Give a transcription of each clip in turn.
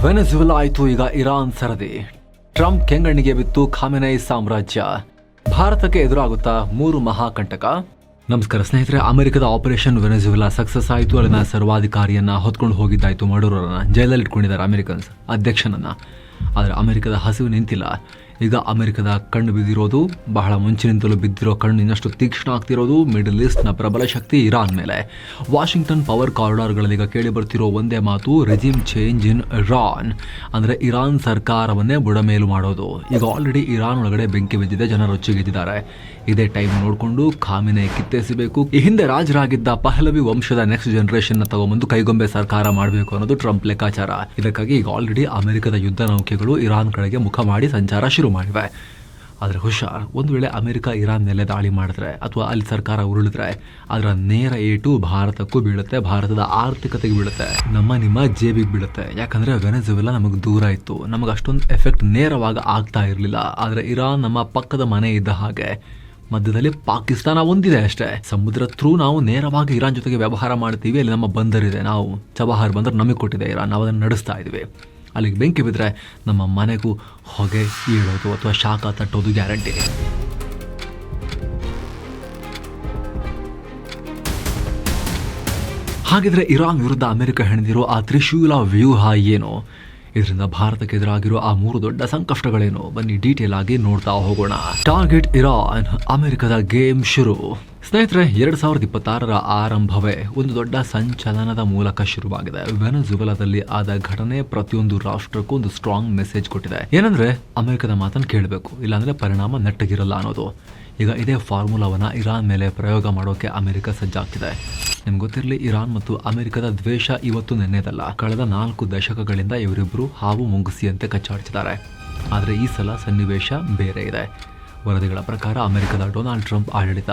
ವೆನೆಜುವೆಲಾ ಆಯಿತು, ಈಗ ಇರಾನ್ ಸರದಿ. ಟ್ರಂಪ್ ಕೆಂಗಣ್ಣಿಗೆ ಬಿತ್ತು ಖಾಮೆನೈ ಸಾಮ್ರಾಜ್ಯ. ಭಾರತಕ್ಕೆ ಎದುರಾಗುತ್ತಾ 3 ಮಹಾಕಂಟಕ. ನಮಸ್ಕಾರ ಸ್ನೇಹಿತರೆ. ಅಮೆರಿಕದ ಆಪರೇಷನ್ ವೆನೆಜುವೆಲಾ ಸಕ್ಸಸ್ ಆಯಿತು. ಅಲ್ಲಿನ ಸರ್ವಾಧಿಕಾರಿಯನ್ನ ಹೊತ್ಕೊಂಡು ಹೋಗಿದ್ದಾಯ್ತು. ಮಡೂರನ್ನ ಜೈಲಲ್ಲಿ ಇಟ್ಕೊಂಡಿದ್ದಾರೆ ಅಮೆರಿಕನ್ಸ್ ಅಧ್ಯಕ್ಷನನ್ನ. ಆದರೆ ಅಮೆರಿಕದ ಹಸಿವು ನಿಂತಿಲ್ಲ. ಈಗ ಅಮೆರಿಕದ ಕಣ್ಣು ಬಿದ್ದಿರೋದು, ಬಹಳ ಮುಂಚಿನಿಂದಲೂ ಬಿದ್ದಿರೋ ಕಣ್ಣು ಇನ್ನಷ್ಟು ತೀಕ್ಷ್ಣ ಆಗ್ತಿರೋದು ಮಿಡಲ್ ಈಸ್ಟ್ನ ಪ್ರಬಲ ಶಕ್ತಿ ಇರಾನ್ ಮೇಲೆ. ವಾಷಿಂಗ್ಟನ್ ಪವರ್ ಕಾರಿಡಾರ್ಗಳಲ್ಲಿ ಈಗ ಕೇಳಿ ಬರ್ತಿರೋ ಒಂದೇ ಮಾತು, ರೆಜಿಮ್ ಚೇಂಜ್ ಇನ್ ಇರಾನ್. ಅಂದರೆ ಇರಾನ್ ಸರ್ಕಾರವನ್ನೇ ಬುಡಮೇಲು ಮಾಡೋದು. ಈಗ ಆಲ್ರೆಡಿ ಇರಾನ್ ಒಳಗಡೆ ಬೆಂಕಿ ಬಿದ್ದಿದೆ, ಜನ ರೊಚ್ಚಿಗೆದ್ದಿದ್ದಾರೆ. ಇದೇ ಟೈಮ್ ನೋಡಿಕೊಂಡು ಖಾಮೆನೆ ಕಿತ್ತೆಸಿಬೇಕು. ಈ ಹಿಂದೆ ರಾಜರಾಗಿದ್ದ ಪಹಲವಿ ವಂಶದ ನೆಕ್ಸ್ಟ್ ಜನರೇಷನ್ ತಗೊಂಬಂದು ಕೈಗೊಂಬೆ ಸರ್ಕಾರ ಮಾಡಬೇಕು ಅನ್ನೋದು ಟ್ರಂಪ್ ಲೆಕ್ಕಾಚಾರ. ಇದಕ್ಕಾಗಿ ಈಗ ಆಲ್ರೆಡಿ ಅಮೆರಿಕದ ಯುದ್ಧ ನೌಕೆಗಳು ಇರಾನ್ ಕಡೆಗೆ ಮುಖ ಮಾಡಿ ಸಂಚಾರ ಶುರು ಮಾಡಿವೆ. ಆದರೆ ಹುಷಾರ್, ಒಂದು ವೇಳೆ ಅಮೆರಿಕ ಇರಾನ್ ಮೇಲೆ ದಾಳಿ ಮಾಡಿದ್ರೆ ಅಥವಾ ಅಲ್ಲಿ ಸರ್ಕಾರ ಉರುಳಿದ್ರೆ ಅದರ ನೇರ ಏಟು ಭಾರತಕ್ಕೂ ಬೀಳುತ್ತೆ, ಭಾರತದ ಆರ್ಥಿಕತೆಗೆ ಬೀಳುತ್ತೆ, ನಿಮ್ಮ ಜೇಬಿಗೆ ಬೀಳುತ್ತೆ. ಯಾಕಂದ್ರೆ ವೆನೆಜುವೆಲಾ ನಮಗೆ ದೂರ ಇತ್ತು, ನಮಗೆ ಅಷ್ಟೊಂದು ಎಫೆಕ್ಟ್ ನೇರವಾಗಿ ಆಗ್ತಾ ಇರಲಿಲ್ಲ. ಆದರೆ ಇರಾನ್ ನಮ್ಮ ಪಕ್ಕದ ಮನೆ ಇದ್ದ ಹಾಗೆ, ಮಧ್ಯದಲ್ಲಿ ಪಾಕಿಸ್ತಾನ ಒಂದಿದೆ ಅಷ್ಟೇ. ಸಮುದ್ರ ಥ್ರೂ ನಾವು ನೇರವಾಗಿ ಇರಾನ್ ಜೊತೆಗೆ ವ್ಯವಹಾರ ಮಾಡ್ತೀವಿ. ಅಲ್ಲಿ ನಮ್ಮ ಬಂದರ್ ಇದೆ, ನಾವು ಚಬಹಾರ್ ಬಂದರ್ ನಮಗೆ ಕೊಟ್ಟಿದೆ ಇರಾನ್, ನಾವು ಅದನ್ನು ನಡೆಸ್ತಾ ಇದ್ದೀವಿ. ಅಲ್ಲಿಗೆ ಬೆಂಕಿ ಬಿದ್ದರೆ ನಮ್ಮ ಮನೆಗೂ ಹೊಗೆ ಏಳೋದು ಅಥವಾ ಶಾಖ ತಟ್ಟೋದು ಗ್ಯಾರಂಟಿ. ಹಾಗಿದ್ರೆ ಇರಾನ್ ವಿರುದ್ಧ ಅಮೆರಿಕ ಹೆಣೆದಿರೋ ಆ ತ್ರಿಶೂಲ ವ್ಯೂಹ ಏನು? ಇದರಿಂದ ಭಾರತಕ್ಕೆ ಎದುರಾಗಿರೋ ಆ 3 ದೊಡ್ಡ ಸಂಕಷ್ಟಗಳೇನು? ಬನ್ನಿ ಡೀಟೇಲ್ ಆಗಿ ನೋಡ್ತಾ ಹೋಗೋಣ. ಟಾರ್ಗೆಟ್ ಇರಾನ್, ಅಮೆರಿಕದ ಗೇಮ್ ಶುರು. ಸ್ನೇಹಿತರೆ, 2026ರ ಆರಂಭವೇ ಒಂದು ದೊಡ್ಡ ಸಂಚಲನದ ಮೂಲಕ ಶುರುವಾಗಿದೆ. ವೆನೆಜುವೆಲಾದಲ್ಲಿ ಆದ ಘಟನೆ ಪ್ರತಿಯೊಂದು ರಾಷ್ಟ್ರಕ್ಕೂ ಒಂದು ಸ್ಟ್ರಾಂಗ್ ಮೆಸೇಜ್ ಕೊಟ್ಟಿದೆ. ಏನಂದ್ರೆ ಅಮೆರಿಕದ ಮಾತನ್ನು ಕೇಳಬೇಕು, ಇಲ್ಲಾಂದ್ರೆ ಪರಿಣಾಮ ನೆಟ್ಟಗಿರಲ್ಲ ಅನ್ನೋದು. ಈಗ ಇದೇ ಫಾರ್ಮುಲಾವನ್ನ ಇರಾನ್ ಮೇಲೆ ಪ್ರಯೋಗ ಮಾಡೋಕೆ ಅಮೆರಿಕ ಸಜ್ಜಾಗ್ತಿದೆ. ನಿಮ್ಗೆ ಗೊತ್ತಿರಲಿ, ಇರಾನ್ ಮತ್ತು ಅಮೆರಿಕದ ದ್ವೇಷ ಇವತ್ತು ನೆನ್ನೆದಲ್ಲ. ಕಳೆದ 4 ದಶಕಗಳಿಂದ ಇವರಿಬ್ಬರು ಹಾವು ಮುಂಗುಸಿಯಂತೆ ಕಚ್ಚಾಡ್ತಿದ್ದಾರೆ. ಆದರೆ ಈ ಸಲ ಸನ್ನಿವೇಶ ಬೇರೆ ಇದೆ. ವರದಿಗಳ ಪ್ರಕಾರ ಅಮೆರಿಕದ ಡೊನಾಲ್ಡ್ ಟ್ರಂಪ್ ಆಡಳಿತ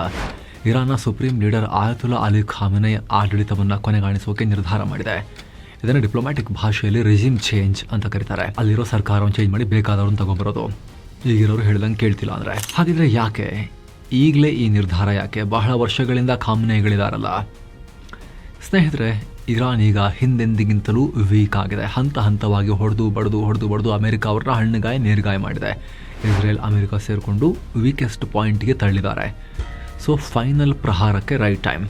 ಇರಾನ್ನ ಸುಪ್ರೀಂ ಲೀಡರ್ ಆಯತುಲ್ಲಾ ಅಲಿ ಖಾಮೆನೈ ಆಡಳಿತವನ್ನು ಕೊನೆಗಾಣಿಸೋಕೆ ನಿರ್ಧಾರ ಮಾಡಿದೆ. ಇದನ್ನು ಡಿಪ್ಲೊಮ್ಯಾಟಿಕ್ ಭಾಷೆಯಲ್ಲಿ ರೆಜಿಮ್ ಚೇಂಜ್ ಅಂತ ಕರೀತಾರೆ. ಅಲ್ಲಿರೋ ಸರ್ಕಾರವನ್ನು ಚೇಂಜ್ ಮಾಡಿ ಬೇಕಾದವ್ರನ್ನ ತಗೊಂಡ್ಬರೋದು. ಈಗಿರೋರು ಹೇಳ್ದಂಗೆ ಕೇಳ್ತಿಲ್ಲ ಅಂದರೆ. ಹಾಗಿದ್ರೆ ಯಾಕೆ ಈಗಲೇ ಈ ನಿರ್ಧಾರ? ಯಾಕೆ? ಬಹಳ ವರ್ಷಗಳಿಂದ ಖಾಮೆನೈಗಳಿದಾರಲ್ಲ. ಸ್ನೇಹಿತರೆ, ಇರಾನ್ ಈಗ ಹಿಂದೆಂದಿಗಿಂತಲೂ ವೀಕ್ ಆಗಿದೆ. ಹಂತ ಹಂತವಾಗಿ ಹೊಡೆದು ಬಡ್ದು ಅಮೆರಿಕ ಅವ್ರನ್ನ ಹಣ್ಣುಗಾಯ ನೀರ್ಗಾಯ ಮಾಡಿದೆ. ಇಸ್ರೇಲ್ ಅಮೆರಿಕ ಸೇರಿಕೊಂಡು ವೀಕೆಸ್ಟ್ ಪಾಯಿಂಟ್ಗೆ ತಳ್ಳಿದ್ದಾರೆ. ಸೊ ಫೈನಲ್ ಪ್ರಹಾರಕ್ಕೆ ರೈಟ್ ಟೈಮ್.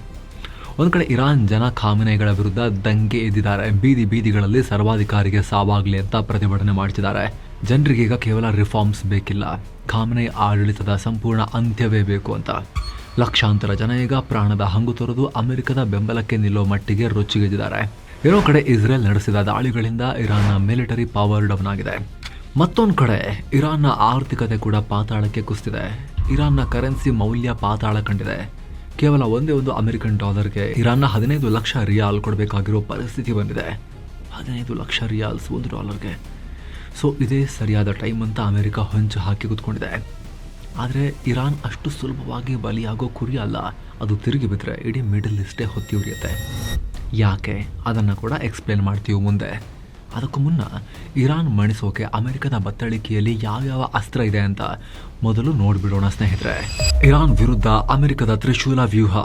ಒಂದು ಕಡೆ ಇರಾನ್ ಜನ ಖಾಮೆನೈಗಳ ವಿರುದ್ಧ ದಂಗೆ ಎದ್ದಿದ್ದಾರೆ. ಬೀದಿಗಳಲ್ಲಿ ಸರ್ವಾಧಿಕಾರಿಗೆ ಸಾವಾಗಲಿ ಅಂತ ಪ್ರತಿಭಟನೆ ಮಾಡ್ತಿದ್ದಾರೆ. ಜನರಿಗೆ ಈಗ ಕೇವಲ ರಿಫಾರ್ಮ್ಸ್ ಬೇಕಿಲ್ಲ, ಖಾಮೆನೈ ಆಡಳಿತದ ಸಂಪೂರ್ಣ ಅಂತ್ಯವೇ ಬೇಕು ಅಂತ. ಲಕ್ಷಾಂತರ ಜನ ಈಗ ಪ್ರಾಣದ ಹಂಗು ತೊರೆದು ಅಮೆರಿಕದ ಬೆಂಬಲಕ್ಕೆ ನಿಲ್ಲೋ ಮಟ್ಟಿಗೆ ರೊಚ್ಚಿಗೆದ್ದಿದ್ದಾರೆ. ಇರೋ ಕಡೆ ಇಸ್ರೇಲ್ ನಡೆಸಿದ ದಾಳಿಗಳಿಂದ ಇರಾನ್ನ ಮಿಲಿಟರಿ ಪವರ್ ಡೌನ್ ಆಗಿದೆ. ಮತ್ತೊಂದು ಕಡೆ ಇರಾನ್ನ ಆರ್ಥಿಕತೆ ಕೂಡ ಪಾತಾಳಕ್ಕೆ ಕುಸಿದಿದೆ. ಇರಾನ್ನ ಕರೆನ್ಸಿ ಮೌಲ್ಯ ಪಾತಾಳ ಕಂಡಿದೆ. ಕೇವಲ ಒಂದೇ ಒಂದು ಅಮೆರಿಕನ್ ಡಾಲರ್ಗೆ ಇರಾನ್ನ 15 ಲಕ್ಷ ರಿಯಾಲ್ ಕೊಡಬೇಕಾಗಿರೋ ಪರಿಸ್ಥಿತಿ ಬಂದಿದೆ. 15 ಲಕ್ಷ ರಿಯಾಲ್ಸ್ $1. ಸೊ ಇದೇ ಸರಿಯಾದ ಟೈಮ್ ಅಂತ ಅಮೆರಿಕ ಹೊಂಚು ಹಾಕಿ ಕೂತ್ಕೊಂಡಿದೆ. ಆದರೆ ಇರಾನ್ ಅಷ್ಟು ಸುಲಭವಾಗಿ ಬಲಿಯಾಗೋ ಕುರಿ ಅಲ್ಲ. ಅದು ತಿರುಗಿ ಬಿದ್ದರೆ ಇಡೀ ಮಿಡಲ್ ಈಸ್ಟೇ ಹೊತ್ತಿ ಉರಿಯುತ್ತೆ. ಯಾಕೆ? ಅದನ್ನು ಕೂಡ ಎಕ್ಸ್ಪ್ಲೇನ್ ಮಾಡ್ತೀವಿ ಮುಂದೆ. ಅದಕ್ಕೂ ಮುನ್ನ ಇರಾನ್ ಮಣಿಸೋಕೆ ಅಮೆರಿಕದ ಬತ್ತಳಿಕೆಯಲ್ಲಿ ಯಾವ್ಯಾವ ಅಸ್ತ್ರ ಇದೆ ಅಂತ ಮೊದಲು ನೋಡ್ಬಿಡೋಣ ಸ್ನೇಹಿತರೆ. ಇರಾನ್ ವಿರುದ್ಧ ಅಮೆರಿಕದ ತ್ರಿಶೂಲ ವ್ಯೂಹ.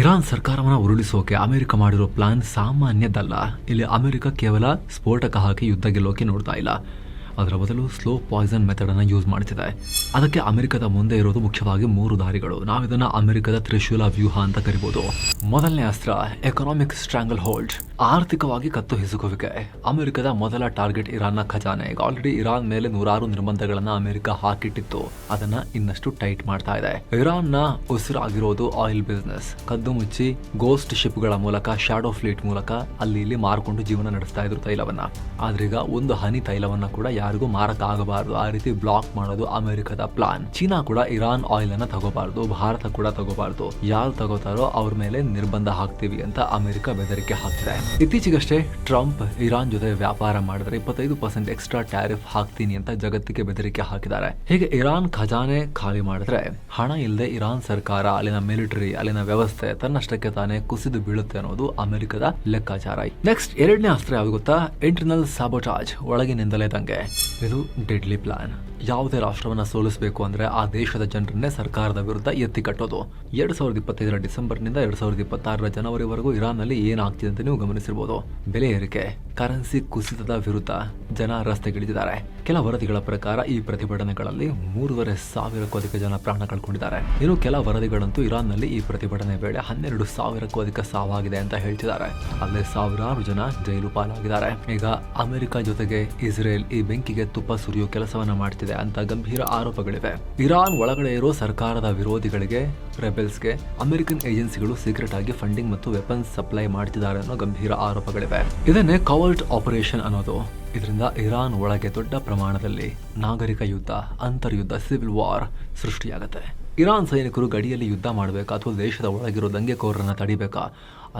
ಇರಾನ್ ಸರ್ಕಾರವನ್ನು ಉರುಳಿಸೋಕೆ ಅಮೆರಿಕ ಮಾಡಿರೋ ಪ್ಲಾನ್ ಸಾಮಾನ್ಯದಲ್ಲ. ಇಲ್ಲಿ ಅಮೆರಿಕ ಕೇವಲ ಸ್ಫೋಟಕ ಹಾಕಿ ಯುದ್ಧ ಗೆಲ್ಲೋಕೆ ನೋಡ್ತಾ ಇಲ್ಲ, ಅದರ ಬದಲು ಸ್ಲೋ ಪಾಯ್ಸನ್ ಮೆಥಡ್ ಅನ್ನು ಯೂಸ್ ಮಾಡ್ತಿದೆ. ಅದಕ್ಕೆ ಅಮೆರಿಕದ ಮುಂದೆ ಇರೋದು ಮುಖ್ಯವಾಗಿ 3 ದಾರಿಗಳು. ನಾವಿದನ್ನ ಅಮೆರಿಕದ ತ್ರಿಶೂಲ ವ್ಯೂಹ ಅಂತ ಕರಿಬಹುದು. ಮೊದಲನೇ ಅಸ್ತ್ರ ಎಕನಾಮಿಕ್ ಸ್ಟ್ರಾಂಗಲ್ ಹೋಲ್ಡ್, ಆರ್ಥಿಕವಾಗಿ ಕತ್ತು ಹಿಸುಕುವಿಕೆ. ಅಮೆರಿಕದ ಮೊದಲ ಟಾರ್ಗೆಟ್ ಇರಾನ್ನ ಖಜಾನೆ. ಈಗ ಆಲ್ರೆಡಿ ಇರಾನ್ ಮೇಲೆ 100 ನಿರ್ಬಂಧಗಳನ್ನ ಅಮೆರಿಕ ಹಾಕಿಟ್ಟಿತ್ತು, ಅದನ್ನ ಇನ್ನಷ್ಟು ಟೈಟ್ ಮಾಡ್ತಾ ಇದೆ. ಇರಾನ್ನ ಉಸಿರಾಗಿರೋದು ಆಯಿಲ್ ಬಿಸ್ನೆಸ್. ಕದ್ದು ಮುಚ್ಚಿ ಗೋಸ್ಟ್ ಶಿಪ್ಗಳ ಮೂಲಕ, ಶಾಡೋ ಫ್ಲೀಟ್ ಮೂಲಕ ಅಲ್ಲಿ ಇಲ್ಲಿ ಮಾರ್ಕೊಂಡು ಜೀವನ ನಡೆಸ್ತಾ ಇದ್ರು ತೈಲವನ್ನ. ಆದ್ರೀಗ ಒಂದು ಹನಿ ತೈಲವನ್ನ ಕೂಡ ಯಾರಿಗೂ ಮಾರಕ ಆಗಬಾರದು, ಆ ರೀತಿ ಬ್ಲಾಕ್ ಮಾಡೋದು ಅಮೆರಿಕದ ಪ್ಲಾನ್. ಚೀನಾ ಕೂಡ ಇರಾನ್ ಆಯಿಲ್ ಅನ್ನ ತಗೋಬಾರ್ದು, ಭಾರತ ಕೂಡ ತಗೋಬಾರ್ದು. ಯಾರು ತಗೋತಾರೋ ಅವ್ರ ಮೇಲೆ ನಿರ್ಬಂಧ ಹಾಕ್ತೀವಿ ಅಂತ ಅಮೆರಿಕ ಬೆದರಿಕೆ ಹಾಕ್ತಿದೆ. ಇತ್ತೀಚೆಗಷ್ಟೇ ಟ್ರಂಪ್ ಇರಾನ್ ಜೊತೆ ವ್ಯಾಪಾರ ಮಾಡಿದ್ರೆ 25% ಎಕ್ಸ್ಟ್ರಾ ಟ್ಯಾರಿಫ್ ಹಾಕ್ತೀನಿ ಅಂತ ಜಗತ್ತಿಗೆ ಬೆದರಿಕೆ ಹಾಕಿದ್ದಾರೆ. ಹೀಗೆ ಇರಾನ್ ಖಜಾನೆ ಖಾಲಿ ಮಾಡಿದ್ರೆ ಹಣ ಇಲ್ಲದೆ ಇರಾನ್ ಸರ್ಕಾರ, ಅಲ್ಲಿನ ಮಿಲಿಟರಿ, ಅಲ್ಲಿನ ವ್ಯವಸ್ಥೆ ತನ್ನಷ್ಟಕ್ಕೆ ತಾನೇ ಕುಸಿದು ಬೀಳುತ್ತೆ ಅನ್ನೋದು ಅಮೆರಿಕದ ಲೆಕ್ಕಾಚಾರ. ನೆಕ್ಸ್ಟ್ 2ನೇ ಅಸ್ತ್ರ ಯಾವುದು ಗೊತ್ತಾ? ಇಂಟರ್ನಲ್ ಸಾಬೋಟಾಜ್, ಒಳಗಿನಿಂದಲೇ ದಂಗೆ. ಇದು ಡೆಡ್ಲಿ ಪ್ಲಾನ್. ಯಾವುದೇ ರಾಷ್ಟ್ರವನ್ನ ಸೋಲಿಸಬೇಕು ಅಂದ್ರೆ ಆ ದೇಶದ ಜನರನ್ನೇ ಸರ್ಕಾರದ ವಿರುದ್ಧ ಎತ್ತಿ ಕಟ್ಟೋದು. 2025 ಡಿಸೆಂಬರ್ನಿಂದ 2026 ಜನವರಿವರೆಗೂ ಇರಾನ್ನಲ್ಲಿ ಏನಾಗ್ತಿದೆ ಅಂತ ನೀವು ಗಮನಿಸಿರ್ಬೋದು. ಬೆಲೆ ಏರಿಕೆ, ಕರೆನ್ಸಿ ಕುಸಿತದ ವಿರುದ್ಧ ಜನ ರಸ್ತೆಗಿಳಿದಿದ್ದಾರೆ. ಕೆಲ ವರದಿಗಳ ಪ್ರಕಾರ ಈ ಪ್ರತಿಭಟನೆಗಳಲ್ಲಿ 3,500ಕ್ಕೂ ಅಧಿಕ ಜನ ಪ್ರಾಣ ಕಳ್ಕೊಂಡಿದ್ದಾರೆ. ಇನ್ನು ಕೆಲ ವರದಿಗಳಂತೂ ಇರಾನ್ನಲ್ಲಿ ಈ ಪ್ರತಿಭಟನೆ ವೇಳೆ 12,000ಕ್ಕೂ ಅಧಿಕ ಸಾವಾಗಿದೆ ಅಂತ ಹೇಳ್ತಿದ್ದಾರೆ. ಅಲ್ಲೇ ಸಾವಿರಾರು ಜನ ಜೈಲು ಪಾಲಾಗಿದ್ದಾರೆ. ಈಗ ಅಮೆರಿಕ ಜೊತೆಗೆ ಇಸ್ರೇಲ್ ಈ ಬೆಂಕಿಗೆ ತುಪ್ಪ ಸುರಿಯೋ ಕೆಲಸವನ್ನ ಮಾಡ್ತಿದೆ ಅಂತ ಗಂಭೀರ ಆರೋಪಗಳಿವೆ. ಇರಾನ್ ಒಳಗಡೆ ಇರೋ ಸರ್ಕಾರದ ವಿರೋಧಿಗಳಿಗೆ, ರೆಬೆಲ್ಸ್ಗೆ ಅಮೆರಿಕನ್ ಏಜೆನ್ಸಿಗಳು ಸೀಕ್ರೆಟ್ ಆಗಿ ಫಂಡಿಂಗ್ ಮತ್ತು ವೆಪನ್ಸ್ ಸಪ್ಲೈ ಮಾಡ್ತಿದ್ದಾರೆ ಅನ್ನೋ ಗಂಭೀರ ಆರೋಪಗಳಿವೆ. ಇದನ್ನೇ ಕವರ್ಟ್ ಆಪರೇಷನ್ ಅನ್ನೋದು. ಇದರಿಂದ ಇರಾನ್ ಒಳಗೆ ದೊಡ್ಡ ಪ್ರಮಾಣದಲ್ಲಿ ನಾಗರಿಕ ಯುದ್ಧ, ಅಂತರ್ಯುದ್ಧ, ಸಿವಿಲ್ ವಾರ್ ಸೃಷ್ಟಿಯಾಗುತ್ತೆ. ಇರಾನ್ ಸೈನಿಕರು ಗಡಿಯಲ್ಲಿ ಯುದ್ಧ ಮಾಡಬೇಕಾ ಅಥವಾ ದೇಶದ ಒಳಗಿರೋ ದಂಗೆಕೋರರನ್ನ ತಡಿಬೇಕಾ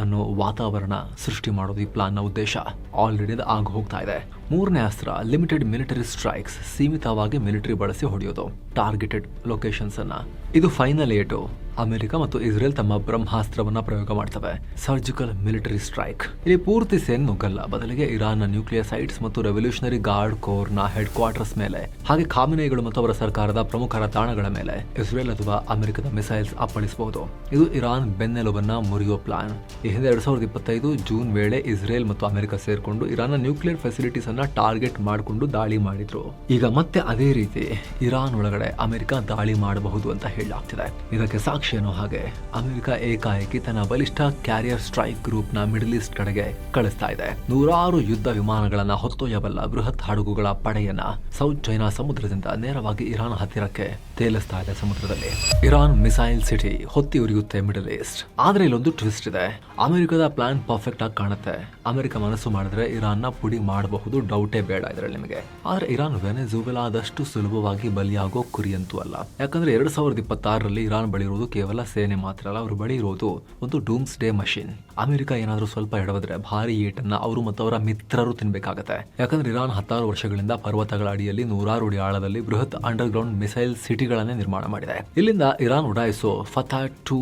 ಅನ್ನೋ ವಾತಾವರಣ ಸೃಷ್ಟಿ ಮಾಡೋದು ಈ ಪ್ಲಾನ್ನ ಉದ್ದೇಶ. ಆಲ್ರೆಡಿ ಆಗ ಹೋಗ್ತಾ ಇದೆ. ಮೂರನೇ ಅಸ್ತ್ರ ಲಿಮಿಟೆಡ್ ಮಿಲಿಟರಿ ಸ್ಟ್ರೈಕ್ಸ್, ಸೀಮಿತವಾಗಿ ಮಿಲಿಟರಿ ಬಳಸಿ ಹೊಡೆಯೋದು ಟಾರ್ಗೆಟೆಡ್ ಲೊಕೇಶನ್ಸ್ ಅನ್ನ. ಇದು ಫೈನಲ್ ಏಟು. ಅಮೆರಿಕ ಮತ್ತು ಇಸ್ರೇಲ್ ತಮ್ಮ ಬ್ರಹ್ಮಾಸ್ತ್ರವನ್ನ ಪ್ರಯೋಗ ಮಾಡ್ತವೆ, ಸರ್ಜಿಕಲ್ ಮಿಲಿಟರಿ ಸ್ಟ್ರೈಕ್. ಇಲ್ಲಿ ಪೂರ್ತಿ ಸೇನೆ ನುಗ್ಗಲ್ಲ, ಬದಲಿಗೆ ಇರಾನ್ನ ನ್ಯೂಕ್ಲಿಯರ್ ಸೈಟ್ಸ್ ಮತ್ತು ರೆವಲ್ಯೂಷನರಿ ಗಾರ್ಡ್ ಕೋರ್ ನ ಹೆಡ್ ಕ್ವಾರ್ಟರ್ಸ್ ಮೇಲೆ, ಹಾಗೆ ಖಾಮಿನೇಗಳು ಮತ್ತು ಅವರ ಸರ್ಕಾರದ ಪ್ರಮುಖರ ತಾಣಗಳ ಮೇಲೆ ಇಸ್ರೇಲ್ ಅಥವಾ ಅಮೆರಿಕದ ಮಿಸೈಲ್ಸ್ ಅಪ್ಪಳಿಸಬಹುದು. ಇದು ಇರಾನ್ ಬೆನ್ನೆಲುಬನ್ನ ಮುರಿಯೋ ಪ್ಲಾನ್. ಈ ಹಿಂದೆ 2025 ಜೂನ್ ವೇಳೆ ಇಸ್ರೇಲ್ ಮತ್ತು ಅಮೆರಿಕ ಸೇರ್ಕೊಂಡು ಇರಾನ್ನ ನ್ಯೂಕ್ಲಿಯರ್ ಫೆಸಿಲಿಟೀಸ್ ಅನ್ನ ಟಾರ್ಗೆಟ್ ಮಾಡಿಕೊಂಡು ದಾಳಿ ಮಾಡಿದ್ರು. ಈಗ ಮತ್ತೆ ಅದೇ ರೀತಿ ಇರಾನ್ ಒಳಗಡೆ ಅಮೆರಿಕ ದಾಳಿ ಮಾಡಬಹುದು ಅಂತ ಹೇಳಲಾಗ್ತಿದೆ. ಇದಕ್ಕೆ ಸಾಕ್ಷಿ ಏನೋ ಹಾಗೆ ಅಮೆರಿಕ ಏಕಾಏಕಿ ತನ್ನ ಬಲಿಷ್ಠ ಕ್ಯಾರಿಯರ್ ಸ್ಟ್ರೈಕ್ ಗ್ರೂಪ್ ನ ಮಿಡಲ್ ಈಸ್ಟ್ ಕಡೆಗೆ ಕಳಿಸ್ತಾ ಇದೆ. 100 ಯುದ್ಧ ವಿಮಾನಗಳನ್ನ ಹೊತ್ತೊಯ್ಯಬಲ್ಲ ಬೃಹತ್ ಹಡಗುಗಳ ಪಡೆಯನ್ನ ಸೌತ್ ಚೈನಾ ಸಮುದ್ರದಿಂದ ನೇರವಾಗಿ ಇರಾನ್ ಹತ್ತಿರಕ್ಕೆ ತೇಲಿಸ್ತಾ ಇದೆ ಸಮುದ್ರದಲ್ಲಿ. ಇರಾನ್ ಮಿಸೈಲ್ ಸಿಟಿ ಹೊತ್ತಿ ಉರಿಯುತ್ತೆ ಮಿಡಲ್ ಈಸ್ಟ್. ಆದ್ರೆ ಇಲ್ಲೊಂದು ಟ್ವಿಸ್ಟ್ ಇದೆ. ಅಮೆರಿಕದ ಪ್ಲಾನ್ ಪರ್ಫೆಕ್ಟ್ ಆಗಿ ಕಾಣುತ್ತೆ. ಅಮೆರಿಕ ಮನಸ್ಸು ಮಾಡಿದ್ರೆ ಇರಾನ್ ನ ಪುಡಿ ಮಾಡಬಹುದು, ಡೌಟೇ ಬೇಡ ಇದರಲ್ಲಿ ನಿಮಗೆ. ಆದ್ರೆ ಇರಾನ್ ವೆನೆಜುವೆಲಾದಷ್ಟು ಸುಲಭವಾಗಿ ಬಲಿಯಾಗೋ ಕುರಿಯಂತೂ ಅಲ್ಲ. ಯಾಕಂದ್ರೆ 2026 ಇರಾನ್ ಬಳಿ ಇರುವುದು ಕೇವಲ ಸೇನೆ ಮಾತ್ರ ಅಲ್ಲ, ಅವ್ರ ಬಳಿ ಇರೋದು ಒಂದು ಡೂಮ್ಸ್ ಡೇ ಮಷಿನ್. ಅಮೆರಿಕ ಏನಾದ್ರೂ ಸ್ವಲ್ಪ ಎಡವಿದ್ರೆ ಭಾರಿ ಏಟನ್ನ ಅವರು ಮತ್ತು ಅವರ ಮಿತ್ರರು ತಿನ್ಬೇಕಾಗತ್ತೆ. ಯಾಕಂದ್ರೆ ಇರಾನ್ 16 ವರ್ಷಗಳಿಂದ ಪರ್ವತಗಳ ಅಡಿಯಲ್ಲಿ 100 ಅಡಿ ಆಳದಲ್ಲಿ ಬೃಹತ್ ಅಂಡರ್ ಗ್ರೌಂಡ್ ಮಿಸೈಲ್ ಸಿಟಿಗಳನ್ನೇ ನಿರ್ಮಾಣ ಮಾಡಿದೆ. ಇಲ್ಲಿಂದ ಇರಾನ್ ಉಡಾಯಿಸೋ ಫತಾ-2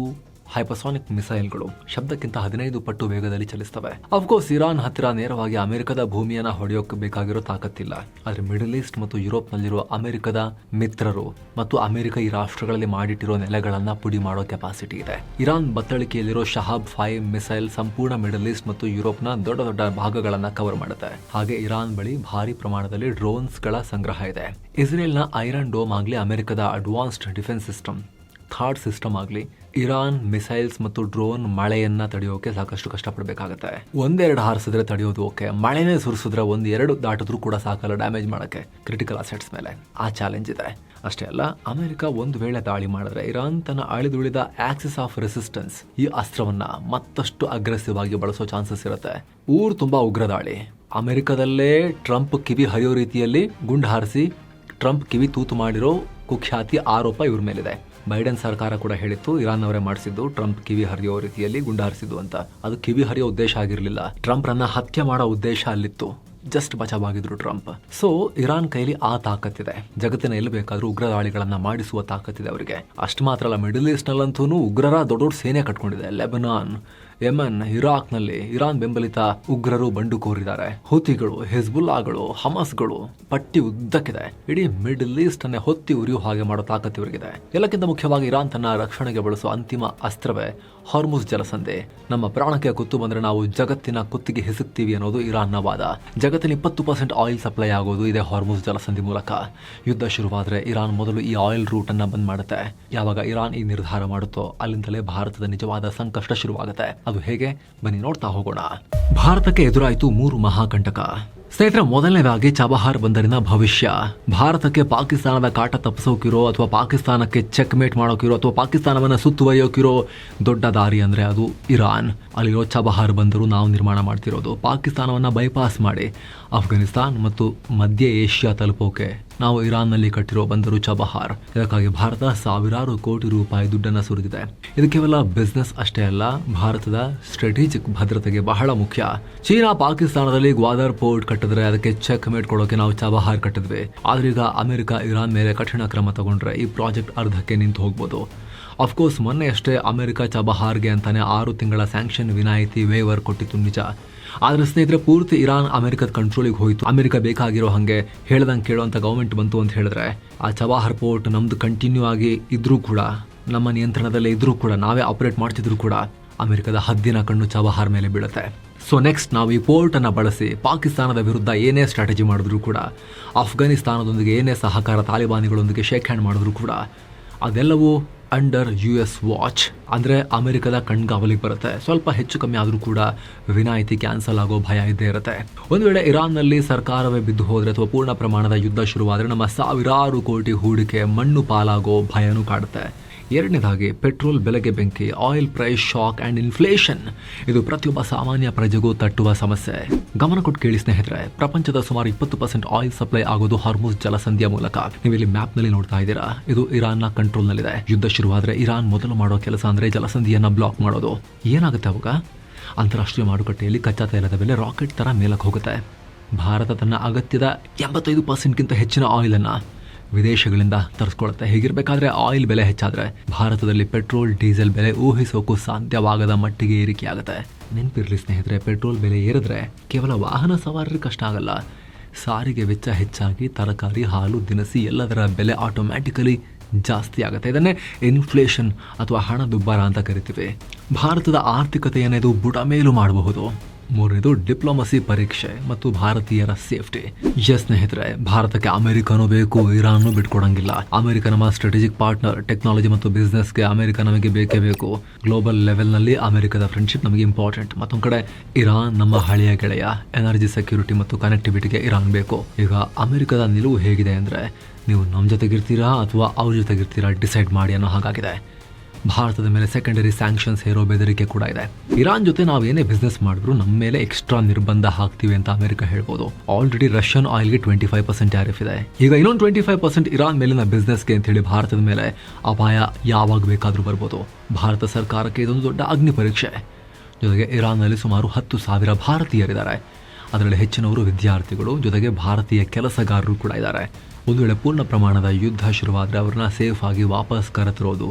ಹೈಪರ್ಸಾನಿಕ್ ಮಿಸೈಲ್ಗಳು ಶಬ್ದಕ್ಕಿಂತ 15 ಪಟ್ಟು ವೇಗದಲ್ಲಿ ಚಲಿಸ್ತವೆ. ಅಫ್ಕೋರ್ಸ್ ಇರಾನ್ ಹತ್ತಿರ ನೇರವಾಗಿ ಅಮೆರಿಕದ ಭೂಮಿಯನ್ನ ಹೊಡೆಯೋಕೆ ಬೇಕಾಗಿರೋ ತಾಕತ್ತಿಲ್ಲ. ಆದ್ರೆ ಮಿಡಲ್ ಈಸ್ಟ್ ಮತ್ತು ಯುರೋಪ್ ನಲ್ಲಿರೋ ಅಮೆರಿಕದ ಮಿತ್ರರು ಮತ್ತು ಅಮೆರಿಕ ಈ ರಾಷ್ಟ್ರಗಳಲ್ಲಿ ಮಾಡಿಟ್ಟಿರೋ ನೆಲೆಗಳನ್ನ ಪುಡಿ ಮಾಡೋ ಕೆಪಾಸಿಟಿ ಇದೆ. ಇರಾನ್ ಬತ್ತಳಿಕೆಯಲ್ಲಿರೋ ಶಹಾಬ್ 5 ಮಿಸೈಲ್ ಸಂಪೂರ್ಣ ಮಿಡಲ್ ಈಸ್ಟ್ ಮತ್ತು ಯುರೋಪ್ನ ದೊಡ್ಡ ದೊಡ್ಡ ಭಾಗಗಳನ್ನ ಕವರ್ ಮಾಡುತ್ತೆ. ಹಾಗೆ ಇರಾನ್ ಬಳಿ ಭಾರಿ ಪ್ರಮಾಣದಲ್ಲಿ ಡ್ರೋನ್ಸ್ ಗಳ ಸಂಗ್ರಹ ಇದೆ. ಇಸ್ರೇಲ್ನ ಐರನ್ ಡೋಮ್ ಆಗ್ಲಿ, ಅಮೆರಿಕದ ಅಡ್ವಾನ್ಸ್ಡ್ ಡಿಫೆನ್ಸ್ ಸಿಸ್ಟಮ್ ಥಾಡ್ ಸಿಸ್ಟಮ್ ಆಗಲಿ, ಇರಾನ್ ಮಿಸೈಲ್ಸ್ ಮತ್ತು ಡ್ರೋನ್ ಮಳೆಯನ್ನ ತಡೆಯೋಕೆ ಸಾಕಷ್ಟು ಕಷ್ಟಪಡಬೇಕಾಗತ್ತೆ. ಒಂದೆರಡು ಹಾರಿಸಿದ್ರೆ ತಡೆಯೋದು ಓಕೆ, ಮಳೆನೇ ಸುರಿಸಿದ್ರೆ 1-2 ದಾಟಿದ್ರೂ ಕೂಡ ಸಾಕಲ್ಲ ಡ್ಯಾಮೇಜ್ ಮಾಡಕ್ಕೆ ಕ್ರಿಟಿಕಲ್ ಅಸೆಟ್ಸ್ ಮೇಲೆ. ಆ ಚಾಲೆಂಜ್ ಇದೆ. ಅಷ್ಟೇ ಅಲ್ಲ, ಅಮೆರಿಕ ಒಂದು ವೇಳೆ ದಾಳಿ ಮಾಡಿದ್ರೆ ಇರಾನ್ ತನ್ನ ಅಳಿದುಳಿದ ಆಕ್ಸಿಸ್ ಆಫ್ ರೆಸಿಸ್ಟೆನ್ಸ್ ಈ ಅಸ್ತ್ರವನ್ನ ಮತ್ತಷ್ಟು ಅಗ್ರೆಸಿವ್ ಆಗಿ ಬಳಸೋ ಚಾನ್ಸಸ್ ಇರುತ್ತೆ. ಊರು ತುಂಬಾ ಉಗ್ರ ದಾಳಿ. ಅಮೆರಿಕದಲ್ಲೇ ಟ್ರಂಪ್ ಕಿವಿ ಹರಿಯೋ ರೀತಿಯಲ್ಲಿ ಗುಂಡು ಹಾರಿಸಿ ಟ್ರಂಪ್ ಕಿವಿ ತೂತು ಮಾಡಿರೋ ಕುಖ್ಯಾತಿ ಆರೋಪ ಇವ್ರ ಮೇಲಿದೆ. ಬೈಡೆನ್ ಸರ್ಕಾರ ಕೂಡ ಹೇಳಿತ್ತು ಇರಾನ್ ಅವರೇ ಮಾಡಿಸಿದ್ದು ಟ್ರಂಪ್ ಕಿವಿ ಹರಿಯೋ ರೀತಿಯಲ್ಲಿ ಗುಂಡು ಹಾರಿಸಿದ್ದು ಅಂತ. ಅದು ಕಿವಿ ಹರಿಯೋ ಉದ್ದೇಶ ಆಗಿರಲಿಲ್ಲ, ಟ್ರಂಪ್ ರನ್ನ ಹತ್ಯೆ ಮಾಡೋ ಉದ್ದೇಶ ಅಲ್ಲಿತ್ತು. ಜಸ್ಟ್ ಬಚಾವಾಗಿದ್ರು ಟ್ರಂಪ್. ಸೊ ಇರಾನ್ ಕೈಲಿ ಆ ತಾಕತ್ತಿದೆ. ಜಗತ್ತಿನ ಎಲ್ಲಿ ಬೇಕಾದ್ರೂ ಉಗ್ರ ದಾಳಿಗಳನ್ನ ಮಾಡಿಸುವ ತಾಕತ್ತಿದೆ ಅವರಿಗೆ. ಅಷ್ಟು ಮಾತ್ರ ಅಲ್ಲ, ಮಿಡಲ್ ಈಸ್ಟ್ ನಲ್ಲಂತೂ ಉಗ್ರರ ದೊಡ್ಡ ದೊಡ್ಡ ಸೇನೆ ಕಟ್ಕೊಂಡಿದೆ. ಲೆಬನಾನ್, ಯೆಮನ್, ಇರಾಕ್ ನಲ್ಲಿ ಇರಾನ್ ಬೆಂಬಲಿತ ಉಗ್ರರು ಬಂಡುಕೋರಿದ್ದಾರೆ. ಹುತಿಗಳು, ಹಿಜ್ಬುಲ್ಲಾಗಳು, ಹಮಾಸ್ಗಳು ಪಟ್ಟಿ ಉದ್ದಕ್ಕಿದೆ. ಇಡೀ ಮಿಡಲ್ ಈಸ್ಟ್ ಅನ್ನೇ ಹೊತ್ತಿ ಉರಿಯೋ ಹಾಗೆ ಮಾಡೋ ತಾಕತ್ತು ಇವರಿಗಿದೆ. ಎಲ್ಲಕ್ಕಿಂತ ಮುಖ್ಯವಾಗಿ ಇರಾನ್ ತನ್ನ ರಕ್ಷಣೆಗೆ ಬಳಸುವ ಅಂತಿಮ ಅಸ್ತ್ರವೇ ಹಾರ್ಮುಜ್ ಜಲಸಂಧಿ. ನಮ್ಮ ಪ್ರಾಣಕ್ಕೆ ಕುತ್ತು ಬಂದ್ರೆ ನಾವು ಜಗತ್ತಿನ ಕುತ್ತಿಗೆ ಹಿಸುಕ್ತೀವಿ ಅನ್ನೋದು ಇರಾನ್ನ ವಾದ. ಜಗತ್ತಿನ 20% ಆಯಿಲ್ ಸಪ್ಲೈ ಆಗೋದು ಇದೆ ಹಾರ್ಮುಜ್ ಜಲಸಂಧಿ ಮೂಲಕ. ಯುದ್ಧ ಶುರುವಾದ್ರೆ ಇರಾನ್ ಮೊದಲು ಈ ಆಯಿಲ್ ರೂಟ್ ಅನ್ನ ಬಂದ್ ಮಾಡುತ್ತೆ. ಯಾವಾಗ ಇರಾನ್ ಈ ನಿರ್ಧಾರ ಮಾಡುತ್ತೋ ಅಲ್ಲಿಂದಲೇ ಭಾರತದ ನಿಜವಾದ ಸಂಕಷ್ಟ ಶುರುವಾಗುತ್ತೆ. ಅದು ಹೇಗೆ ಬನ್ನಿ ನೋಡ್ತಾ ಹೋಗೋಣ. ಭಾರತಕ್ಕೆ ಎದುರಾಯಿತು 3 ಮಹಾಕಂಟಕ. ಸ್ನೇಹಿತರೆ, ಮೊದಲನೇದಾಗಿ ಚಾಬಹಾರ್ ಬಂದರಿನ ಭವಿಷ್ಯ. ಭಾರತಕ್ಕೆ ಪಾಕಿಸ್ತಾನದ ಕಾಟ ತಪ್ಪಿಸೋಕಿರೋ ಅಥವಾ ಪಾಕಿಸ್ತಾನಕ್ಕೆ ಚೆಕ್ ಮೇಟ್ ಮಾಡೋಕಿರೋ ಅಥವಾ ಪಾಕಿಸ್ತಾನವನ್ನ ಸುತ್ತುವರಿಯೋಕಿರೋ ದೊಡ್ಡ ದಾರಿ ಅಂದ್ರೆ ಅದು ಇರಾನ್. ಅಲ್ಲಿರೋ ಚಾಬಹಾರ್ ಬಂದರು ನಾವು ನಿರ್ಮಾಣ ಮಾಡ್ತಿರೋದು. ಪಾಕಿಸ್ತಾನವನ್ನ ಬೈಪಾಸ್ ಮಾಡಿ ಅಫ್ಘಾನಿಸ್ತಾನ್ ಮತ್ತು ಮಧ್ಯ ಏಷ್ಯಾ ತಲುಪೋಕೆ ನಾವು ಇರಾನ್ನಲ್ಲಿ ಕಟ್ಟಿರೋ ಬಂದರು ಚಾಬಹಾರ್. ಇದಕ್ಕಾಗಿ ಭಾರತ ಸಾವಿರಾರು ಕೋಟಿ ರೂಪಾಯಿ ದುಡ್ಡನ್ನು ಸುರಿದಿದೆ. ಇದು ಕೇವಲ ಬಿಸ್ನೆಸ್ ಅಷ್ಟೇ ಅಲ್ಲ, ಭಾರತದ ಸ್ಟ್ರಾಟಜಿಕ್ ಭದ್ರತೆಗೆ ಬಹಳ ಮುಖ್ಯ. ಚೀನಾ ಪಾಕಿಸ್ತಾನದಲ್ಲಿ ಗ್ವಾದರ್ ಪೋರ್ಟ್ ಕಟ್ಟಿದ್ರೆ ಅದಕ್ಕೆ ಚೆಕ್ ಮೇಟ್ ಕೊಡೋಕೆ ನಾವು ಚಾಬಹಾರ್ ಕಟ್ಟಿದ್ವಿ. ಆದ್ರೆ ಈಗ ಅಮೆರಿಕ ಇರಾನ್ ಮೇಲೆ ಕಠಿಣ ಕ್ರಮ ತಗೊಂಡ್ರೆ ಈ ಪ್ರಾಜೆಕ್ಟ್ ಅರ್ಧಕ್ಕೆ ನಿಂತು ಹೋಗ್ಬೋದು. ಅಫ್ಕೋರ್ಸ್ ಮೊನ್ನೆ ಅಷ್ಟೇ ಅಮೆರಿಕ ಚಬಹಾರ್ಗೆ ಅಂತಾನೆ 6 ತಿಂಗಳ ಸ್ಯಾಂಕ್ಷನ್ ವಿನಾಯಿತಿ ವೇವರ್ ಕೊಟ್ಟಿತ್ತು ನಿಜ. ಆದರೆ ಸ್ನೇಹಿತರೆ ಪೂರ್ತಿ ಇರಾನ್ ಅಮೆರಿಕದ ಕಂಟ್ರೋಲಿಗೆ ಹೋಯಿತು. ಅಮೆರಿಕ ಬೇಕಾಗಿರೋ ಹಾಗೆ ಹೇಳ್ದಂಗೆ ಕೇಳೋಂಥ ಗೌರ್ಮೆಂಟ್ ಬಂತು ಅಂತ ಹೇಳಿದ್ರೆ ಆ ಚಬಹಾರ್ ಪೋರ್ಟ್ ನಮ್ದು ಕಂಟಿನ್ಯೂ ಆಗಿ ಇದ್ರೂ ಕೂಡ, ನಮ್ಮ ನಿಯಂತ್ರಣದಲ್ಲೇ ಇದ್ರೂ ಕೂಡ, ನಾವೇ ಆಪರೇಟ್ ಮಾಡ್ತಿದ್ರು ಕೂಡ ಅಮೆರಿಕದ ಹದ್ದಿನ ಕಣ್ಣು ಚಬಹಾರ್ ಮೇಲೆ ಬೀಳುತ್ತೆ. ಸೊ ನೆಕ್ಸ್ಟ್ ನಾವು ಈ ಪೋರ್ಟನ್ನು ಬಳಸಿ ಪಾಕಿಸ್ತಾನದ ವಿರುದ್ಧ ಏನೇ ಸ್ಟ್ರಾಟಜಿ ಮಾಡಿದ್ರು ಕೂಡ, ಅಫ್ಘಾನಿಸ್ತಾನದೊಂದಿಗೆ ಏನೇ ಸಹಕಾರ, ತಾಲಿಬಾನಿಗಳೊಂದಿಗೆ ಶೇಕ್ ಹ್ಯಾಂಡ್ ಮಾಡಿದ್ರು ಕೂಡ ಅದೆಲ್ಲವೂ ಅಂಡರ್ US ವಾಚ್, ಅಂದರೆ ಅಮೆರಿಕದ ಕಣ್ಗಾವಲಿಗೆ ಬರುತ್ತೆ. ಸ್ವಲ್ಪ ಹೆಚ್ಚು ಕಮ್ಮಿ ಆದರೂ ಕೂಡ ವಿನಾಯಿತಿ ಕ್ಯಾನ್ಸಲ್ ಆಗೋ ಭಯ ಇದ್ದೇ ಇರುತ್ತೆ. ಒಂದು ವೇಳೆ ಇರಾನ್ನಲ್ಲಿ ಸರ್ಕಾರವೇ ಬಿದ್ದು ಹೋದರೆ ಅಥವಾ ಪೂರ್ಣ ಪ್ರಮಾಣದ ಯುದ್ಧ ಶುರುವಾದರೆ ನಮ್ಮ ಸಾವಿರಾರು ಕೋಟಿ ಹೂಡಿಕೆ ಮಣ್ಣು ಪಾಲಾಗೋ ಭಯನೂ ಕಾಡುತ್ತೆ. ಎರಡನೇದಾಗಿ ಪೆಟ್ರೋಲ್ ಬೆಲೆಗೆ ಬೆಂಕಿ, oil price shock and inflation. ಇದು ಪ್ರತಿಯೊಬ್ಬ ಸಾಮಾನ್ಯ ಪ್ರಜೆಗೂ ತಟ್ಟುವ ಸಮಸ್ಯೆ. ಗಮನ ಕೊಟ್ಟು ಕೇಳಿ ಸ್ನೇಹಿತರೆ, ಪ್ರಪಂಚದ ಸುಮಾರು 20% ಆಯಿಲ್ ಸಪ್ಲೈ ಆಗೋದು ಹಾರ್ಮುಜ್ ಜಲಸಂಧಿಯ ಮೂಲಕ. ನೀವು ಇಲ್ಲಿ ಮ್ಯಾಪ್ನಲ್ಲಿ ನೋಡ್ತಾ ಇದ್ದೀರಾ, ಇದು ಇರಾನ್ನ ಕಂಟ್ರೋಲ್ನಲ್ಲಿದೆ. ಯುದ್ಧ ಶುರುವಾದರೆ ಇರಾನ್ ಮೊದಲು ಮಾಡೋ ಕೆಲಸ ಅಂದರೆ ಜಲಸಂಧಿಯನ್ನು ಬ್ಲಾಕ್ ಮಾಡೋದು. ಏನಾಗುತ್ತೆ ಅವಾಗ? ಅಂತಾರಾಷ್ಟ್ರೀಯ ಮಾರುಕಟ್ಟೆಯಲ್ಲಿ ಕಚ್ಚಾ ತೈಲದ ಬೆಲೆ ರಾಕೆಟ್ ಥರ ಮೇಲಕ್ಕೆ ಹೋಗುತ್ತೆ. ಭಾರತ ತನ್ನ ಅಗತ್ಯದ 85%ಗಿಂತ ಹೆಚ್ಚಿನ ಆಯಿಲನ್ನು ವಿದೇಶಗಳಿಂದ ತರಿಸ್ಕೊಳ್ಳುತ್ತೆ. ಹೀಗಿರಬೇಕಾದ್ರೆ ಆಯಿಲ್ ಬೆಲೆ ಹೆಚ್ಚಾದರೆ ಭಾರತದಲ್ಲಿ ಪೆಟ್ರೋಲ್ ಡೀಸೆಲ್ ಬೆಲೆ ಊಹಿಸೋಕ್ಕೂ ಸಾಧ್ಯವಾಗದ ಮಟ್ಟಿಗೆ ಏರಿಕೆಯಾಗುತ್ತೆ. ನೆನಪಿರಲಿ ಸ್ನೇಹಿತರೆ, ಪೆಟ್ರೋಲ್ ಬೆಲೆ ಏರಿದ್ರೆ ಕೇವಲ ವಾಹನ ಸವಾರರಿಗೆ ಕಷ್ಟ ಆಗಲ್ಲ, ಸಾರಿಗೆ ವೆಚ್ಚ ಹೆಚ್ಚಾಗಿ ತರಕಾರಿ, ಹಾಲು, ದಿನಸಿ ಎಲ್ಲದರ ಬೆಲೆ ಆಟೋಮ್ಯಾಟಿಕಲಿ ಜಾಸ್ತಿ ಆಗುತ್ತೆ. ಇದನ್ನೇ ಇನ್ಫ್ಲೇಷನ್ ಅಥವಾ ಹಣದುಬ್ಬರ ಅಂತ ಕರಿತೀವಿ. ಭಾರತದ ಆರ್ಥಿಕತೆಯನ್ನು ಇದು ಬುಡಮೇಲು ಮಾಡಬಹುದು. ಮೂರನೇದು ಡಿಪ್ಲೊಮಸಿ ಪರೀಕ್ಷೆ ಮತ್ತು ಭಾರತೀಯರ ಸೇಫ್ಟಿ. ಸ್ನೇಹಿತರೆ, ಭಾರತಕ್ಕೆ ಅಮೆರಿಕನೂ ಬೇಕು, ಇರಾನ್ನೂ ಬಿಟ್ಕೊಡಂಗಿಲ್ಲ. ಅಮೆರಿಕ ನಮ್ಮ ಸ್ಟ್ರಾಟಜಿಕ್ ಪಾರ್ಟ್ನರ್. ಟೆಕ್ನಾಲಜಿ ಮತ್ತು ಬಿಸ್ನೆಸ್ಗೆ ಅಮೆರಿಕ ನಮಗೆ ಬೇಕೇ ಬೇಕು. ಗ್ಲೋಬಲ್ ಲೆವೆಲ್ನಲ್ಲಿ ಅಮೆರಿಕದ ಫ್ರೆಂಡ್ಶಿಪ್ ನಮಗೆ ಇಂಪಾರ್ಟೆಂಟ್. ಮತ್ತೊಂದು ಕಡೆ ಇರಾನ್ ನಮ್ಮ ಹಳೆಯ ಗೆಳೆಯ. ಎನರ್ಜಿ ಸೆಕ್ಯೂರಿಟಿ ಮತ್ತು ಕನೆಕ್ಟಿವಿಟಿಗೆ ಇರಾನ್ ಬೇಕು. ಈಗ ಅಮೆರಿಕದ ನಿಲುವು ಹೇಗಿದೆ ಅಂದರೆ, ನೀವು ನಮ್ಮ ಜೊತೆಗಿರ್ತೀರಾ ಅಥವಾ ಅವ್ರ ಜೊತೆಗಿರ್ತೀರಾ ಡಿಸೈಡ್ ಮಾಡಿ ಅನ್ನೋ ಹಾಗಾಗಿದೆ. ಭಾರತದ ಮೇಲೆ ಸೆಕೆಂಡರಿ ಸ್ಯಾಂಕ್ಷನ್ಸ್ ಹೇರೋ ಬೆದರಿಕೆ ಕೂಡ ಇದೆ. ಇರಾನ್ ಜೊತೆ ನಾವು ಏನೇ ಬಿಸ್ನೆಸ್ ಮಾಡಿದ್ರು ನಮ್ಮ ಮೇಲೆ ಎಕ್ಸ್ಟ್ರಾ ನಿರ್ಬಂಧ ಹಾಕ್ತೀವಿ ಅಂತ ಅಮೆರಿಕ ಹೇಳ್ಬೋದು. ಆಲ್ರೆಡಿ ರಷ್ಯನ್ ಆಯಿಲ್ಗೆ 25% ಟ್ಯಾರಿಫ್ ಇದೆ. ಈಗ ಇನ್ನೊಂದು 25% ಇರಾನ್ ಮೇಲಿನ ಬಿಸ್ನೆಸ್ಗೆ ಅಂತ ಹೇಳಿ ಭಾರತದ ಮೇಲೆ ಅಪಾಯ ಯಾವಾಗ ಬೇಕಾದರೂ ಬರ್ಬೋದು. ಭಾರತ ಸರ್ಕಾರಕ್ಕೆ ಇದೊಂದು ದೊಡ್ಡ ಅಗ್ನಿ ಪರೀಕ್ಷೆ. ಜೊತೆಗೆ ಇರಾನ್ನಲ್ಲಿ ಸುಮಾರು 10,000 ಭಾರತೀಯರಿದ್ದಾರೆ. ಅದರಲ್ಲಿ ಹೆಚ್ಚಿನವರು ವಿದ್ಯಾರ್ಥಿಗಳು, ಜೊತೆಗೆ ಭಾರತೀಯ ಕೆಲಸಗಾರರು ಕೂಡ ಇದ್ದಾರೆ. ಒಂದು ವೇಳೆ ಪೂರ್ಣ ಪ್ರಮಾಣದ ಯುದ್ಧ ಶುರುವಾದರೆ ಅವ್ರನ್ನ ಸೇಫ್ ಆಗಿ ವಾಪಸ್ ಕರೆತರೋದು,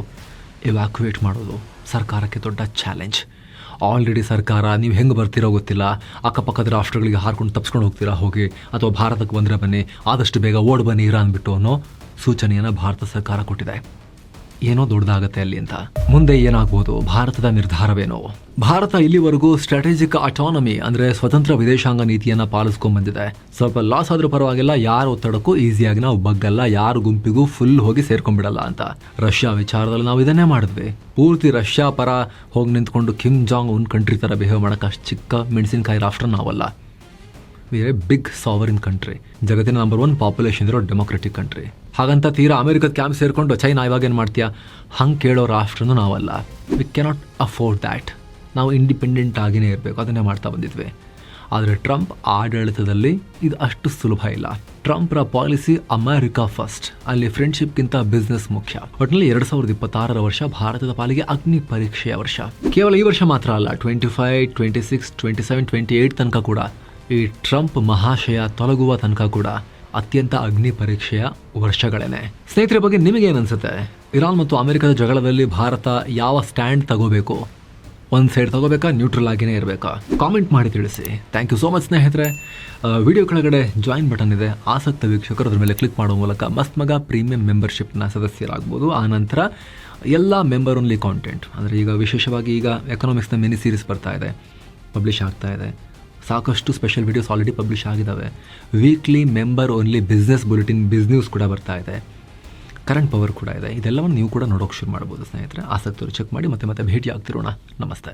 ಎವ್ಯಾಕ್ಯುವೇಟ್ ಮಾಡೋದು ಸರ್ಕಾರಕ್ಕೆ ದೊಡ್ಡ ಚಾಲೆಂಜ್. ಆಲ್ರೆಡಿ ಸರ್ಕಾರ ನೀವು ಹೆಂಗೆ ಬರ್ತಿರೋ ಗೊತ್ತಿಲ್ಲ, ಅಕ್ಕಪಕ್ಕದ ರಾಷ್ಟ್ರಗಳಿಗೆ ಹಾರ್ಕೊಂಡು ತಪ್ಪಿಸ್ಕೊಂಡು ಹೋಗ್ತೀರಾ ಹೋಗಿ, ಅಥವಾ ಭಾರತಕ್ಕೆ ಬಂದರೆ ಬನ್ನಿ, ಆದಷ್ಟು ಬೇಗ ಓಡ್ ಬನ್ನಿ ಇರಾನ್ ಬಿಟ್ಟು ಅನ್ನೋ ಸೂಚನೆಯನ್ನು ಭಾರತ ಸರ್ಕಾರ ಕೊಟ್ಟಿದೆ. ಏನೋ ದೊಡ್ಡದಾಗತ್ತೆ ಅಲ್ಲಿ ಅಂತ. ಮುಂದೆ ಏನಾಗ್ಬೋದು? ಭಾರತದ ನಿರ್ಧಾರವೇನೋ? ಭಾರತ ಇಲ್ಲಿವರೆಗೂ ಸ್ಟ್ರಾಟಜಿಕ್ ಅಟಾನಮಿ ಅಂದರೆ ಸ್ವತಂತ್ರ ವಿದೇಶಾಂಗ ನೀತಿಯನ್ನು ಪಾಲಿಸ್ಕೊಂಡ್ ಬಂದಿದೆ. ಸ್ವಲ್ಪ ಲಾಸ್ ಆದ್ರೂ ಪರವಾಗಿಲ್ಲ, ಯಾರ ಒತ್ತಡಕ್ಕೂ ಈಸಿಯಾಗಿ ನಾವು ಬಗ್ಗಲ್ಲ, ಯಾರ ಗುಂಪಿಗೂ ಫುಲ್ ಹೋಗಿ ಸೇರ್ಕೊಂಡ್ಬಿಡಲ್ಲ ಅಂತ. ರಷ್ಯಾ ವಿಚಾರದಲ್ಲಿ ನಾವು ಇದನ್ನೇ ಮಾಡಿದ್ವಿ. ಪೂರ್ತಿ ರಷ್ಯಾ ಪರ ಹೋಗಿ ನಿಂತ್ಕೊಂಡು ಕಿಮ್ ಜಾಂಗ್ ಉನ್ ಕಂಟ್ರಿ ಥರ ಬಿಹೇವ್ ಮಾಡೋಕೆ ಅಷ್ಟು ಚಿಕ್ಕ ಮೆಣಸಿನಕಾಯಿ ರಾಷ್ಟ್ರ ನಾವಲ್ಲ. ವಿ ಬಿಗ್ ಸಾವರಿನ್ ಕಂಟ್ರಿ, ಜಗತ್ತಿನ ನಂಬರ್ 1 ಪಾಪ್ಯುಲೇಷನ್ ಇರೋ ಡೆಮೊಕ್ರೆಟಿಕ್ ಕಂಟ್ರಿ. ಹಾಗಂತ ತೀರಾ ಅಮೆರಿಕದ ಕ್ಯಾಂಪ್ ಸೇರಿಕೊಂಡು ಚೈನಾ ಇವಾಗೇನು ಮಾಡ್ತೀಯಾ ಹಂಗೆ ಕೇಳೋ ರಾಷ್ಟ್ರನೂ ನಾವಲ್ಲ. We cannot afford that. ನಾವು ಇಂಡಿಪೆಂಡೆಂಟ್ ಆಗಿನೇ ಇರಬೇಕು, ಅದನ್ನೇ ಮಾಡ್ತಾ ಬಂದಿದ್ವಿ. ಆದರೆ ಟ್ರಂಪ್ ಆಡಳಿತದಲ್ಲಿ ಇದು ಅಷ್ಟು ಸುಲಭ ಇಲ್ಲ. ಟ್ರಂಪ್ರ ಪಾಲಿಸಿ ಅಮೆರಿಕಾ ಫಸ್ಟ್, ಅಲ್ಲಿ ಫ್ರೆಂಡ್ಶಿಪ್ಗಿಂತ ಬಿಸ್ನೆಸ್ ಮುಖ್ಯ. ಒಟ್ಟಿನಲ್ಲಿ 2026 ವರ್ಷ ಭಾರತದ ಪಾಲಿಗೆ ಅಗ್ನಿ ಪರೀಕ್ಷೆಯ ವರ್ಷ. ಕೇವಲ ಈ ವರ್ಷ ಮಾತ್ರ ಅಲ್ಲ, 25, 26, 27, 28 ತನಕ ಕೂಡ, ಈ ಟ್ರಂಪ್ ಮಹಾಶಯ ತೊಲಗುವ ತನಕ ಕೂಡ ಅತ್ಯಂತ ಅಗ್ನಿ ಪರೀಕ್ಷೆಯ ವರ್ಷಗಳೇನೆ. ಸ್ನೇಹಿತರ ಬಗ್ಗೆ ನಿಮಗೇನು ಅನ್ಸುತ್ತೆ? ಇರಾನ್ ಮತ್ತು ಅಮೆರಿಕದ ಜಗಳದಲ್ಲಿ ಭಾರತ ಯಾವ ಸ್ಟ್ಯಾಂಡ್ ತಗೋಬೇಕು? ಒಂದು ಸೈಡ್ ತಗೋಬೇಕಾ, ನ್ಯೂಟ್ರಲ್ ಆಗಿನೇ ಇರಬೇಕಾ? ಕಾಮೆಂಟ್ ಮಾಡಿ ತಿಳಿಸಿ. ಥ್ಯಾಂಕ್ ಯು ಸೋ ಮಚ್ ಸ್ನೇಹಿತರೆ. ವಿಡಿಯೋ ಕೆಳಗಡೆ ಜಾಯಿನ್ ಬಟನ್ ಇದೆ. ಆಸಕ್ತ ವೀಕ್ಷಕರು ಅದ್ರ ಮೇಲೆ ಕ್ಲಿಕ್ ಮಾಡೋ ಮೂಲಕ ಮಸ್ತ್ ಮಗ ಪ್ರೀಮಿಯಂ ಮೆಂಬರ್ಶಿಪ್ನ ಸದಸ್ಯರಾಗ್ಬೋದು. ಆನಂತರ ಎಲ್ಲ ಮೆಂಬರ್ ಓನ್ಲಿ ಕಾಂಟೆಂಟ್, ಅಂದರೆ ಈಗ ವಿಶೇಷವಾಗಿ ಈಗ ಎಕನಾಮಿಕ್ಸ್ನ ಮಿನಿ ಸೀರೀಸ್ ಬರ್ತಾ ಇದೆ, ಪಬ್ಲಿಷ್ ಆಗ್ತಾ ಇದೆ. ಸಾಕಷ್ಟು ಸ್ಪೆಷಲ್ ವಿಡಿಯೋಸ್ ಆಲ್ರೆಡಿ ಪಬ್ಲಿಷ್ ಆಗಿದ್ದಾವೆ. Weekly member only business bulletin, news ಕೂಡ ಬರ್ತಾ ಇದೆ. ಕರೆಂಟ್ ಪವರ್ ಕೂಡ ಇದೆ. ಇದೆಲ್ಲವನ್ನು ನೀವು ಕೂಡ ನೋಡೋಕೆ ಶುರು ಮಾಡ್ಬೋದು ಸ್ನೇಹಿತರೆ. ಆಸಕ್ತರು ಚೆಕ್ ಮಾಡಿ. ಮತ್ತೆ ಭೇಟಿ ಆಗ್ತಿರೋಣ. ನಮಸ್ತೆ.